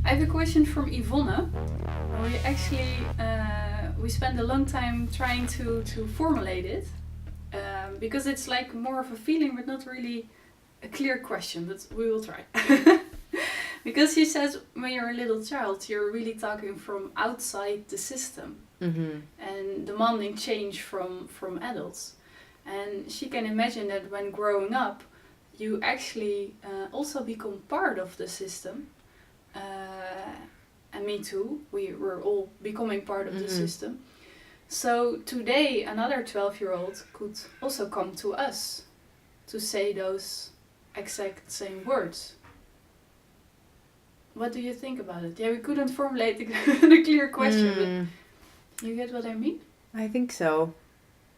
I have a question from Yvonne. We actually we spent a long time trying to formulate it because it's like more of a feeling, but not really a clear question. But we will try. Because she says when you're a little child, you're really talking from outside the system and demanding change from adults. And she can imagine that when growing up, you actually also become part of the system. And me too, we were all becoming part of the system. So today another 12-year-old could also come to us to say those exact same words. What do you think about it? Yeah, we couldn't formulate the clear question, but you get what I mean? I think so.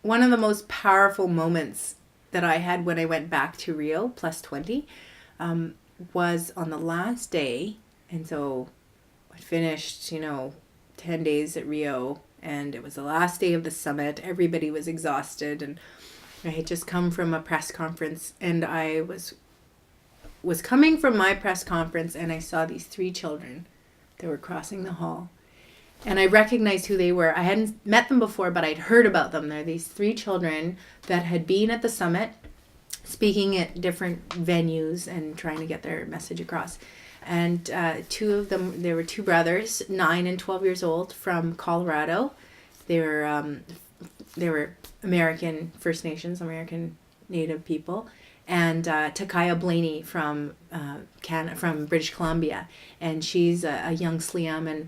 One of the most powerful moments that I had when I went back to Rio plus 20 was on the last day. And so I finished, 10 days at Rio, and it was the last day of the summit. Everybody was exhausted, and I had just come from a press conference, and I was coming from my press conference, and I saw these 3 children that were crossing the hall. And I recognized who they were. I hadn't met them before, but I'd heard about them. They're these 3 children that had been at the summit, speaking at different venues and trying to get their message across. And 2 of them, there were 2 brothers, 9 and 12 years old, from Colorado. They were American First Nations, American Native people. And Takaya Blaney from British Columbia. And she's a young Sliaman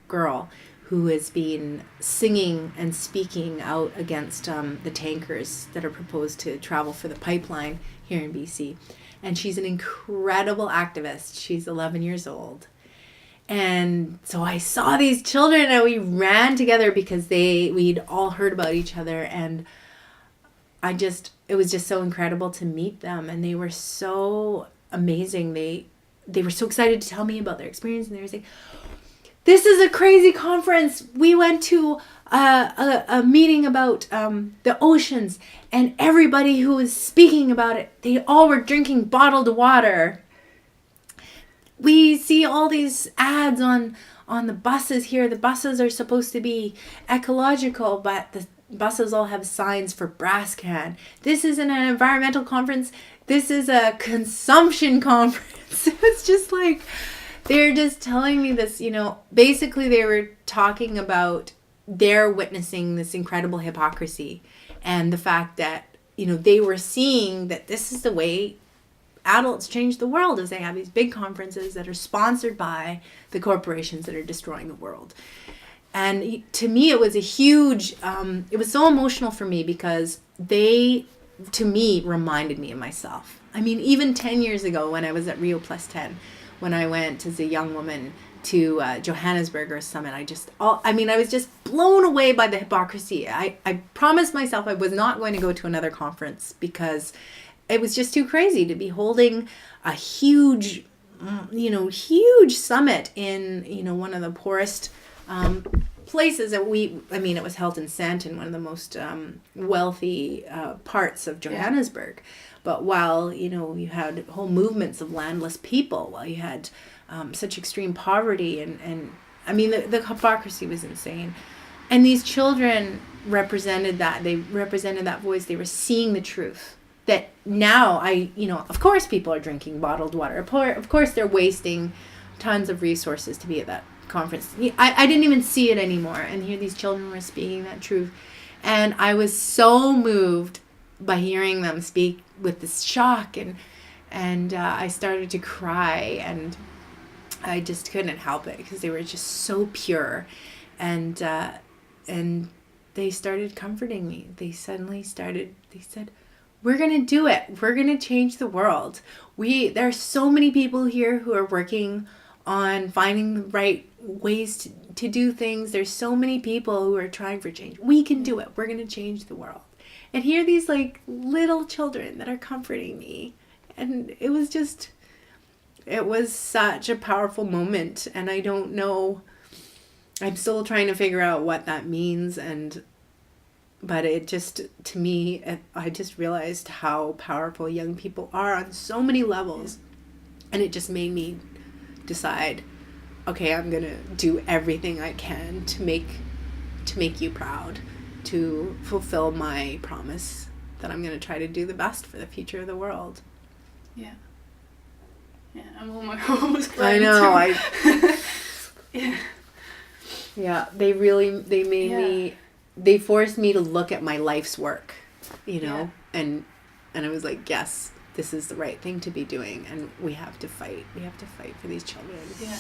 girl who has been singing and speaking out against the tankers that are proposed to travel for the pipeline here in BC. And she's an incredible activist. She's 11 years old. And so I saw these children and we ran together because we'd all heard about each other. And it was just so incredible to meet them. And they were so amazing. They were so excited to tell me about their experience. And they were saying, this is a crazy conference. We went to a meeting about the oceans, and everybody who was speaking about it, they all were drinking bottled water. We see all these ads on the buses here. The buses are supposed to be ecological, but the buses all have signs for brass can. This isn't an environmental conference. This is a consumption conference. It's just like, they're just telling me this, basically they were talking about they're witnessing this incredible hypocrisy and the fact that, they were seeing that this is the way adults change the world, as they have these big conferences that are sponsored by the corporations that are destroying the world. And to me, it was a huge, it was so emotional for me because they, to me, reminded me of myself. I mean, even 10 years ago when I was at Rio Plus 10, when I went as a young woman to Johannesburg or summit, I was just blown away by the hypocrisy. I promised myself I was not going to go to another conference because it was just too crazy to be holding a huge, huge summit in, one of the poorest places that it was held in Sandton, one of the most wealthy parts of Johannesburg. Yeah. But while, you had whole movements of landless people, while you had such extreme poverty and the hypocrisy was insane. And these children represented that. They represented that voice. They were seeing the truth. That now of course people are drinking bottled water. Of course they're wasting tons of resources to be at that conference. I didn't even see it anymore. And here these children were speaking that truth. And I was so moved by hearing them speak with this shock, and I started to cry, and I just couldn't help it because they were just so pure, and they started comforting me. They said, we're going to do it. We're going to change the world. There are so many people here who are working on finding the right ways to do things. There's so many people who are trying for change. We can do it. We're going to change the world. And here are these little children that are comforting me. And it was such a powerful moment. And I don't know, I'm still trying to figure out what that means. But it just, to me, I just realized how powerful young people are on so many levels. And it just made me decide okay, I'm gonna do everything I can to make you proud, to fulfill my promise that I'm gonna try to do the best for the future of the world. Yeah. Yeah, I'm almost crying. I know. Yeah. Yeah, they made me, they forced me to look at my life's work, you know, and I was like, yes, this is the right thing to be doing, and we have to fight. We have to fight for these children. Yeah.